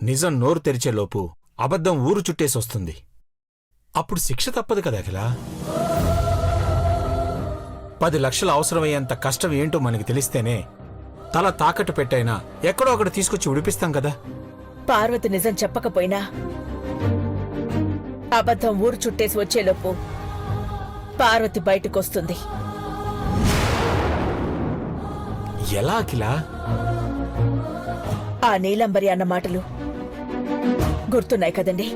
నిజం నోరు తెరిచేలోపు అబద్ధం ఊరు చుట్టేసొస్తుంది. అప్పుడు శిక్ష తప్పదు కదా అఖిలా. 10 లక్షలు అవసరమయ్యేంత కష్టం ఏంటో మనకి తెలిస్తేనే తల తాకట్టు పెట్టైనా ఎక్కడో ఒకటి తీసుకొచ్చి ఉడిపిస్తాం కదా. పార్వతి నిజం చెప్పకపోయినా అబద్ధం ఊరు చుట్టేసి వచ్చేలోపు పార్వతి బయటకొస్తుంది. ఎలా అఖిలా? ఆ నీలంబరి అన్న మాటలు గుర్తున్నాయి కదండి.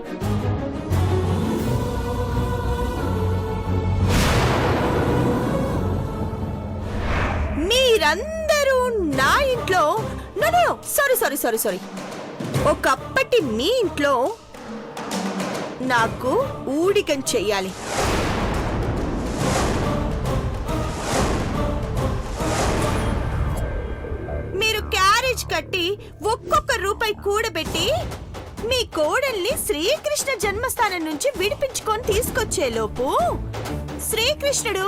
మీరందరూ నా ఇంట్లో సారీ ఒకప్పటి మీ ఇంట్లో నాకు ఊడిగం చెయ్యాలి. మీరు క్యారేజ్ కట్టి ఒక్కొక్క రూపాయి కూడబెట్టి మీ కోడల్ని శ్రీకృష్ణ జన్మస్థానం నుంచి విడిపించుకొని తీసుకొచ్చేలోపు శ్రీకృష్ణుడు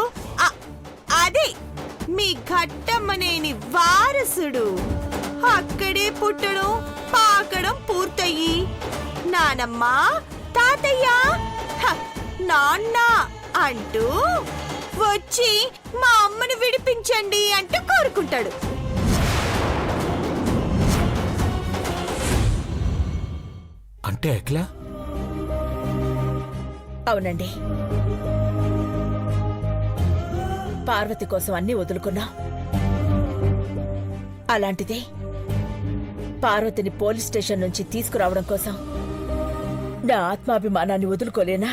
అదే మీ ఘట్టమ్మనేని వారసుడు అక్కడే పుట్టడం పాకడం పూర్తయి నానమ్మ తాతయ్య నాన్న అంటూ వచ్చి మా అమ్మను విడిపించండి అంటూ కోరుకుంటాడు. అంటే అఖిలా? అవునండి. పార్వతి కోసం అన్నీ వదులుకున్నా. అలాంటిదే పార్వతిని పోలీస్ స్టేషన్ నుంచి తీసుకురావడం కోసం నా ఆత్మాభిమానాన్ని వదులుకోలేనా?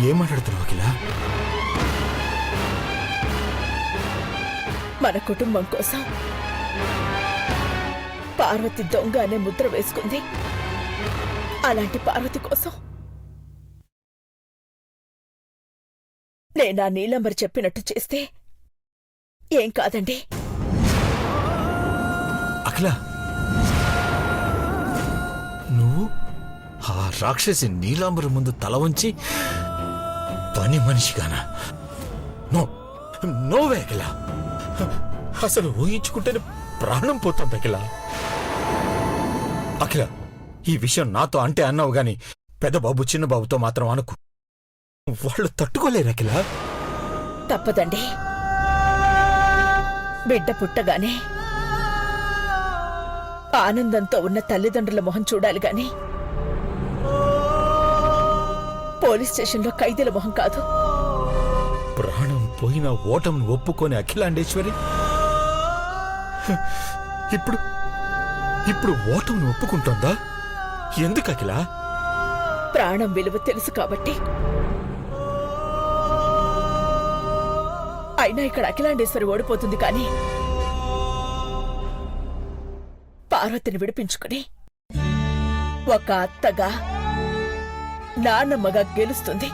ఏం మాట్లాడుతున్నావు అఖిలా? మన కుటుంబం కోసం పార్వతి దొంగ అనే ముద్ర వేసుకుంది. అలాంటి పార్వతి కోసం నేనా నీలంబరి చెప్పినట్టు చేస్తే ఏం కాదండి. అఖిలా, నువ్వు ఆ రాక్షసి నీలాంబరి ముందు తల వంచి పని మనిషిగానా? నోవే అఖిలా. అసలు ఊహించుకుంటేనే ప్రాణం పోతుంది అఖిలా. అఖిల, ఈ విషయం నాతో అంటే అన్నావు గాని పెద్దబాబు చిన్నబాబుతో మాత్రం అనుకు. వాళ్ళు తట్టుకోలేరు అఖిల. తప్పదండి. బిడ్డ పుట్టగానే ఆనందంతో ఉన్న తల్లిదండ్రుల మొహం చూడాలి గాని పోలీస్ స్టేషన్లో ఖైదీల మొహం కాదు. ప్రాణం పోయిన ఓటమును ఒప్పుకొని అఖిలాండేశ్వరి ఇప్పుడు ఓటమును ఒప్పుకుంటోందా? ఎందుకు అఖిల? ప్రాణం విలువ తెలుసు కాబట్టి. అయినా ఇక్కడ అఖిలాండేశ్వరి ఓడిపోతుంది కానీ పార్వతిని విడిపించుకుని ఒక అత్తగా నాన్నమ్మగా గెలుస్తుంది.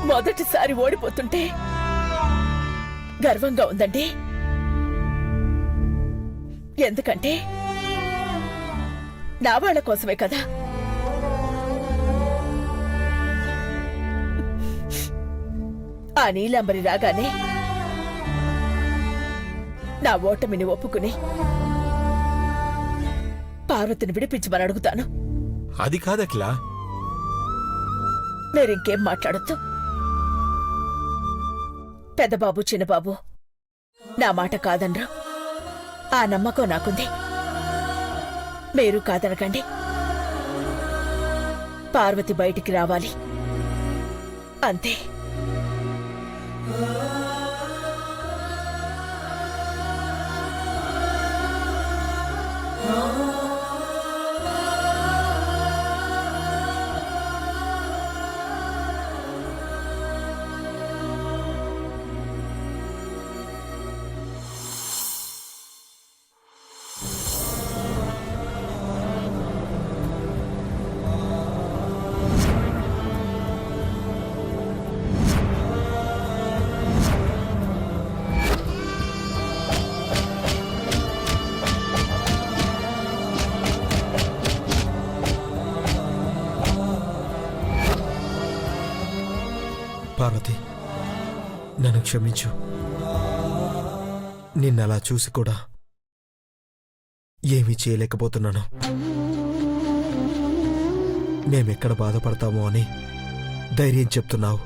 మొదటిసారి ఓడిపోతుంటే గర్వంగా ఉందండి. ఎందుకంటే నా వాళ్ళ కోసమే కదా. ఆ నీలాంబరి రాగానే నా ఓటమిని ఒప్పుకుని పార్వతిని విడిపించమని అడుగుతాను. అది కాదఖిలా. మీరింకేం మాట్లాడొద్దు. పెద్దబాబు చిన్నబాబు నా మాట కాదనరు. ఆ నమ్మకం నాకుంది. మీరు కాదనకండి. పార్వతి బయటికి రావాలి అంతే. పార్వతి, నన్ను క్షమించు. నిన్నలా చూసి కూడా ఏమీ చేయలేకపోతున్నాను. మేమెక్కడ బాధపడతామో అని ధైర్యం చెప్తున్నావు.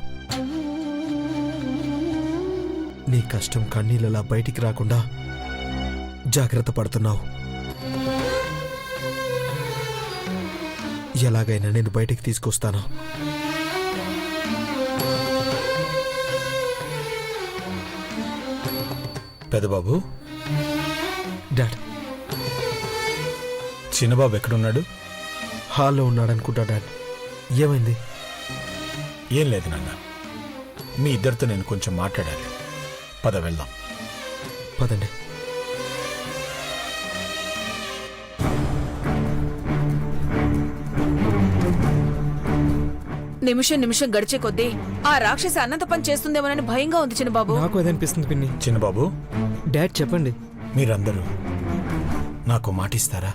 నీ కష్టం కన్నీళ్ళలా బయటికి రాకుండా జాగ్రత్త పడుతున్నావు. ఎలాగైనా నేను బయటికి తీసుకొస్తాను. పెదబాబు, డాడ్, చిన్నబాబు ఎక్కడున్నాడు? హాల్లో ఉన్నాడనుకుంటా. డాడ్, ఏమైంది? ఏం లేదు నాన్న, మీ ఇద్దరితో నేను కొంచెం మాట్లాడాలి. పద వెళ్దాం. పదండి. నిమిషం నిమిషం గడిచే కొద్దీ ఆ రాక్షసి అన్నంత పని చేస్తుందేమోనని భయంగా ఉంది చిన్నబాబు. నాకు అదే అనిపిస్తుంది పిన్ని. చిన్నబాబు, డాడ్ చెప్పండి. మీరందరూ నాకు మాటిస్తారా?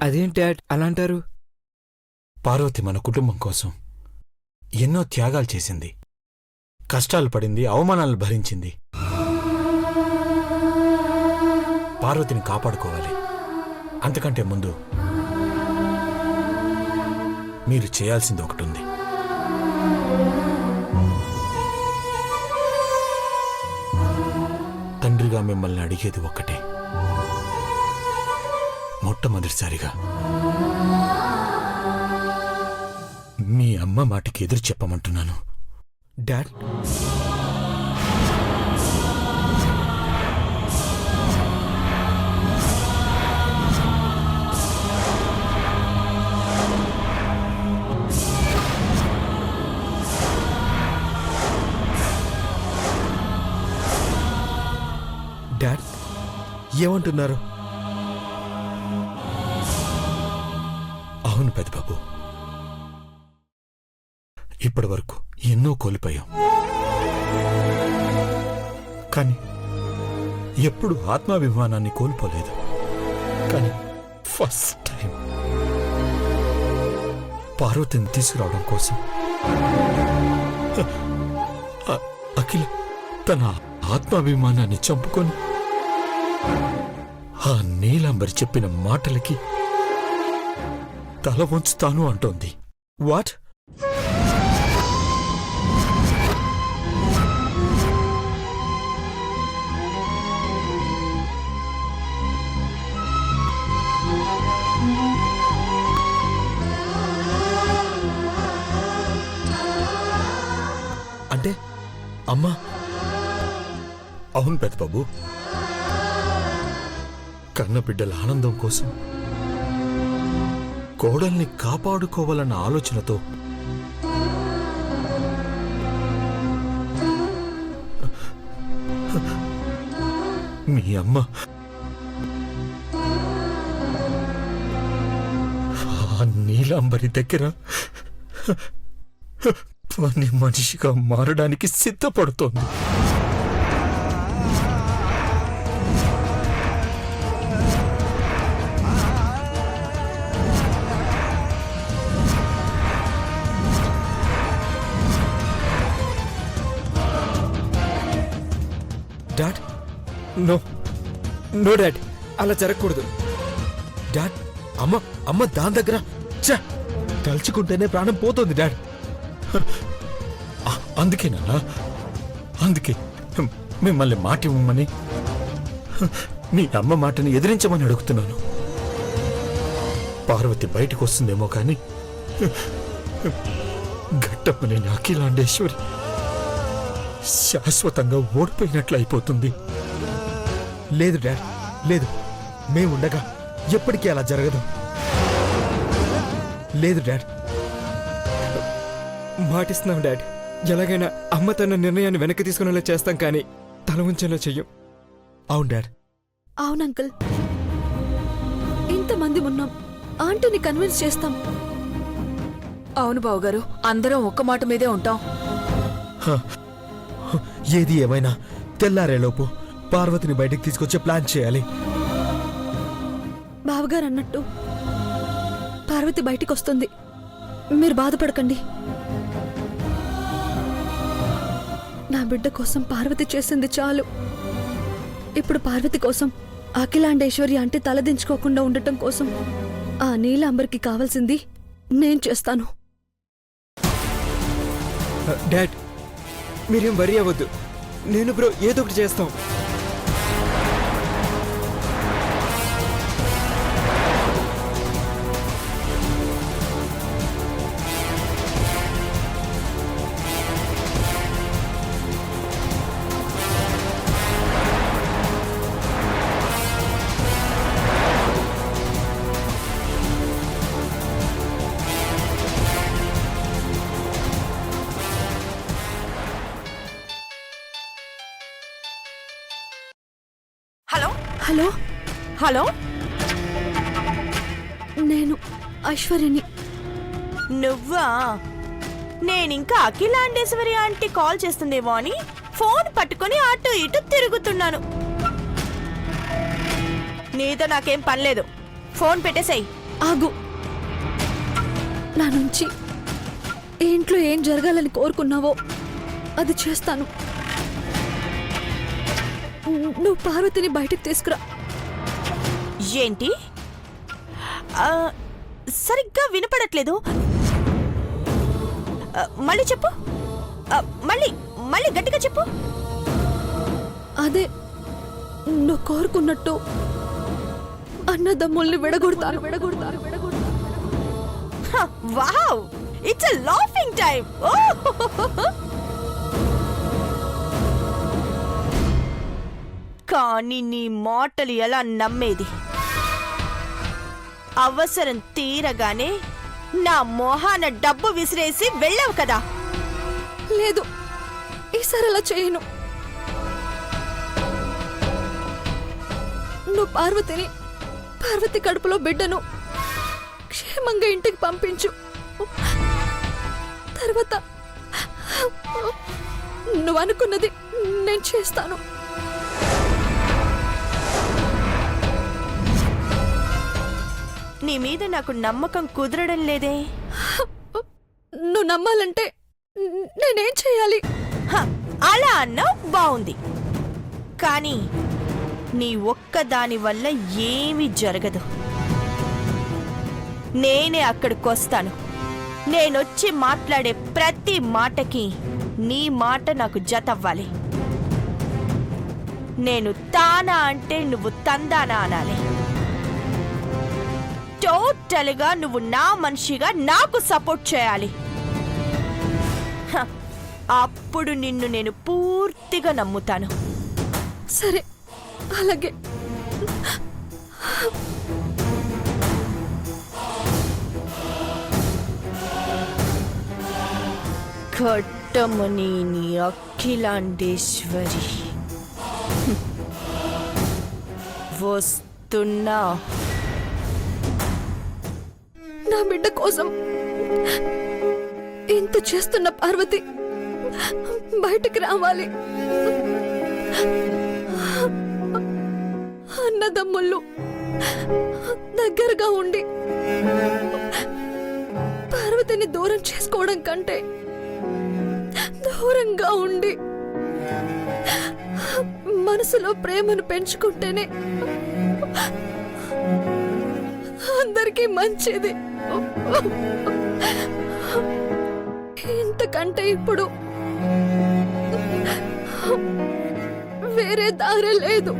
అదేంటి డాడ్ అలా అంటారు? పార్వతి మన కుటుంబం కోసం ఎన్నో త్యాగాలు చేసింది, కష్టాలు పడింది, అవమానాలు భరించింది. పార్వతిని కాపాడుకోవాలి. అంతకంటే ముందు మీరు చేయాల్సింది ఒకటి ఉంది. తండ్రిగా మిమ్మల్ని అడిగేది ఒక్కటే. మొట్టమొదటిసారిగా మీ అమ్మ మాటకి ఎదురు చెప్పమంటున్నాను. డాడ్, డాడ్ ఏమంటున్నారు? అవును పెద్దబాబు, ఇప్పటి వరకు ఎన్నో కోల్పోయాం, కానీ ఎప్పుడు ఆత్మాభిమానాన్ని కోల్పోలేదు. కానీ ఫస్ట్ టైం పార్వతిని తీసుకురావడం కోసం అఖిల్ తన ఆత్మాభిమానాన్ని చంపుకొని ఆ నీలాంబరి చెప్పిన మాటలకి తల వంచుతాను అంటోంది. వాట్? అంటే అమ్మా? అవును పెద్దబాబు, కన్న బిడ్డల ఆనందం కోసం కోడల్ని కాపాడుకోవాలన్న ఆలోచనతో మీ అమ్మ ఆ నీలాంబరి దగ్గర పని మనిషిగా మారడానికి సిద్ధపడుతోంది. డాడ్, నో నో డాడ్, అలా జరగకూడదు. డాడ్, అమ్మ అమ్మ దాని దగ్గర తలుచుకుంటేనే ప్రాణం పోతుంది డాడ్. అందుకేనా, అందుకే మిమ్మల్ని మాట ఇవ్వమని, మీ అమ్మ మాటని ఎదిరించమని అడుగుతున్నాను. పార్వతి బయటకు వస్తుందేమో కానీ ఘట్టమనేని అఖిలాండేశ్వరి శాశ్వతంగా ఓడిపోయినట్లు అయిపోతుంది. లేదు డాడ్, లేదు. మేముండగా ఎప్పటికీ అలా జరగదు. లేదు డాడ్, మాటిస్తున్నాం డాడ్. ఎలాగైనా అమ్మ తన నిర్ణయాన్ని వెనక్కి తీసుకునేలా చేస్తాం, కానీ తల ఉంచేలా చెయ్యం. అవును డాడ్. అవును అంకుల్, ఇంతమంది ఉన్నాం, ఆంటీని కన్విన్స్ చేస్తాం. అవును బావగారు, అందరం ఒక్క మాట మీదే ఉంటాం. ఏది ఏమైనా తెల్లారేలోపు పార్వతిని బయటికి తీసుకొచ్చే ప్లాన్ చేయాలి. బావగారు అన్నట్టు పార్వతి బయటికి వస్తుంది. మీరు బాధపడకండి. నా బిడ్డ కోసం పార్వతి చేసింది చాలు. ఇప్పుడు పార్వతి కోసం అఖిలాండేశ్వరి అంటే తలదించుకోకుండా ఉండటం కోసం ఆ నీలాంబర్కి కావాల్సింది నేను చేస్తాను. డాడ్, మీరేం వరి అవ్వద్దు. నేను బ్రో ఏదో ఒకటి చేస్తాం. హలో హలో, హలో, నేను ఐశ్వర్యని. నువ్వా? నేనింకా అఖిలాండేశ్వరి ఆంటీ కాల్ చేస్తుందేమో అని ఫోన్ పట్టుకొని అటు ఇటు తిరుగుతున్నాను. నీతో నాకేం పనిలేదు. ఫోన్ పెట్టేసాయి. ఆగు. నా నుంచి ఈ ఇంట్లో ఏం జరగాలని కోరుకున్నావో అది చేస్తాను. నువ్వు పార్వతిని బయటకు తీసుకురా. ఏంటి? సరిగ్గా వినపడట్లేదు. మళ్ళీ చెప్పు. మళ్ళీ మళ్ళీ గట్టిగా చెప్పు. అదే నువ్వు కోరుకున్నట్టు అన్నదమ్ముల్ని విడగొడతాను. Wow, it's a laughing time. కానీ నీ మాటలు ఎలా నమ్మేది? అవసరం తీరగానే నా మొహాన డబ్బు విసిరేసి వెళ్ళావు కదా. లేదు, ఈసారి అలా చేయను. నువ్వు పార్వతి కడుపులో బిడ్డను క్షేమంగా ఇంటికి పంపించు. తర్వాత నువ్వు అనుకున్నది నేను చేస్తాను. నీ మీద నాకు నమ్మకం కుదరడం లేదే. నువ్వు నమ్మాలంటే నేనేం చేయాలి? అలా అన్నావు, బాగుంది. కానీ నీ ఒక్కదాని వల్ల ఏమీ జరగదు. నేనే అక్కడికొస్తాను. నేనొచ్చి మాట్లాడే ప్రతి మాటకి నీ మాట నాకు జతవ్వాలి. నేను తానా అంటే నువ్వు తందానా అనాలి. టోటల్గా నువ్వు నా మనిషిగా నాకు సపోర్ట్ చేయాలి. అప్పుడు నిన్ను నేను పూర్తిగా నమ్ముతాను. సరే, అలాగే. ఘట్టమని నీ అఖిలాండేశ్వరి వస్తున్నా. నా బిడ్డ కోసం ఇంత చేస్తున్న పార్వతి బయటికి రావాలి. అన్నదమ్ముళ్ళు దగ్గరగా ఉండి పార్వతిని దూరం చేసుకోవడం కంటే దూరంగా ఉండి మనసులో ప్రేమను పెంచుకుంటేనే అందరికీ మంచిది. ఇంతకంటే ఇప్పుడు వేరే దారి లేదు.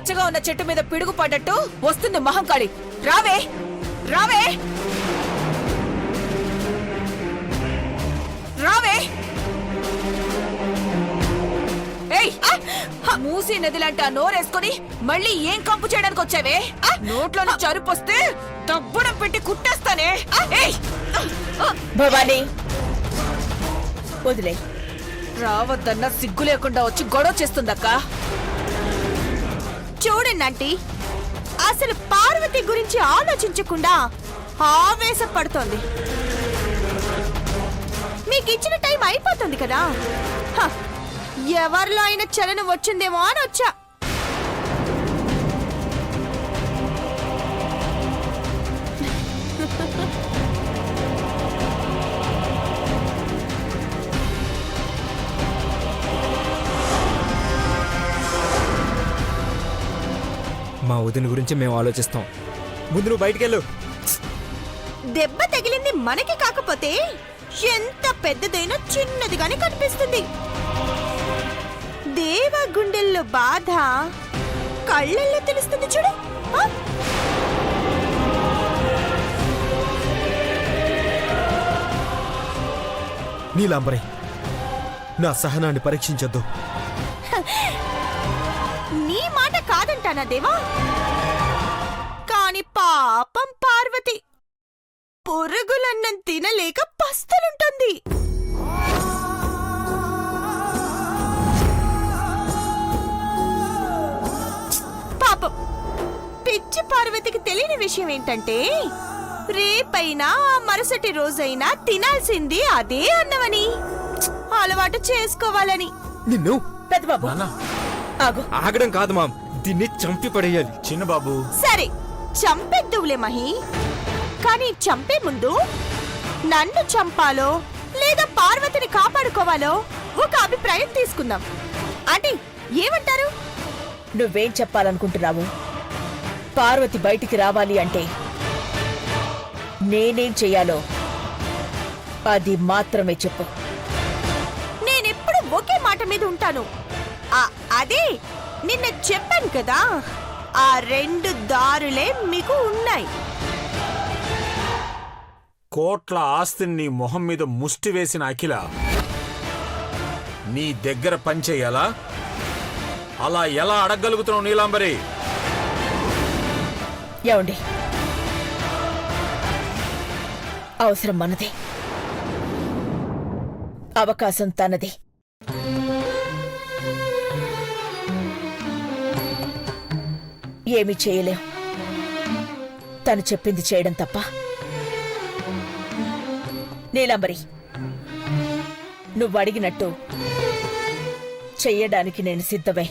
పచ్చగా ఉన్న చెట్టు మీద పిడుగు పడ్డట్టు వస్తుంది మహంకాళి. రావే రావే రావే. ఏయ్, మూసీ నదిలాంటి ఆ నోరేసుకొని మళ్ళీ ఏం కంపు చేయడానికి వచ్చావే? నోట్లోని చరుపొస్తే దబ్బుడం పెట్టి కుట్టేస్తానే. భవానీ వదిలే. రావద్దన్నా సిగ్గు లేకుండా వచ్చి గొడవ చేస్తుందక్క. చూడండి ఆంటీ, అసలు పార్వతి గురించి ఆలోచించకుండా ఆవేశపడుతోంది. మీకు ఇచ్చిన టైం అయిపోతుంది కదా. ఎవరిలో అయినా చలనం వచ్చిందేమో అని వచ్చా. మా వదిన గురించి మేము ఆలోచిస్తాం. ముందు నువ్వు బయటికెళ్ళు. దెబ్బ తగిలింది మనకి కాకపోతే ఎంత పెద్దదైనా చిన్నదిగానే కనిపిస్తుంది. దేవ గుండెల్లో బాధ కళ్ళల్లో తెలుస్తుంది చూడు. నీలాంబరి, నా సహనాన్ని పరీక్షించొద్దు. నీ మాట కాదంటానా దేవా, కాని పాపం పార్వతి పొరుగులన్నం తినలేక పస్తలుంటుంది. పాపం పిచ్చి పార్వతికి తెలియని విషయం ఏంటంటే రేపైనా మరుసటి రోజైనా తినాల్సింది అదే అన్నమని, అలవాటు చేసుకోవాలని. నిన్ను పెద్దబాబు నాన్న, ఆగు. ఆగడం కాదు మామ్, దీన్ని చంపి పడేయాలి. చిన్న బాబు. సరే చంపేద్దువులే మహి, కానీ చంపే ముందు నన్ను చంపాలో లేదా పార్వతిని కాపాడుకోవాలో ఒక అభిప్రాయం తీసుకుందాం. అంటే ఏమంటారు? నువ్వేం చెప్పాలనుకుంటున్నావు? పార్వతి బయటికి రావాలి అంటే నేనేం చెయ్యాలో అది మాత్రమే చెప్పు. నేనెప్పుడు ఒకే మాట మీద ఉంటాను. అదే నిన్న చెప్పాను కదా, ఆ 2 దారులే మీకు ఉన్నాయి. కోట్ల ఆస్తిని నీ మొహం మీద ముష్టి వేసిన అఖిల నీ దగ్గర పనిచేయాలా? అలా ఎలా అడగగలుగుతున్నావు నీలాంబరి? ఏమండి, అవసరం మనదే, అవకాశం తనది. ఏమీ చేయలేం, తను చెప్పింది చేయడం తప్ప. నీలాంబరి, నువ్వు అడిగినట్టు చెయ్యడానికి నేను సిద్ధమే.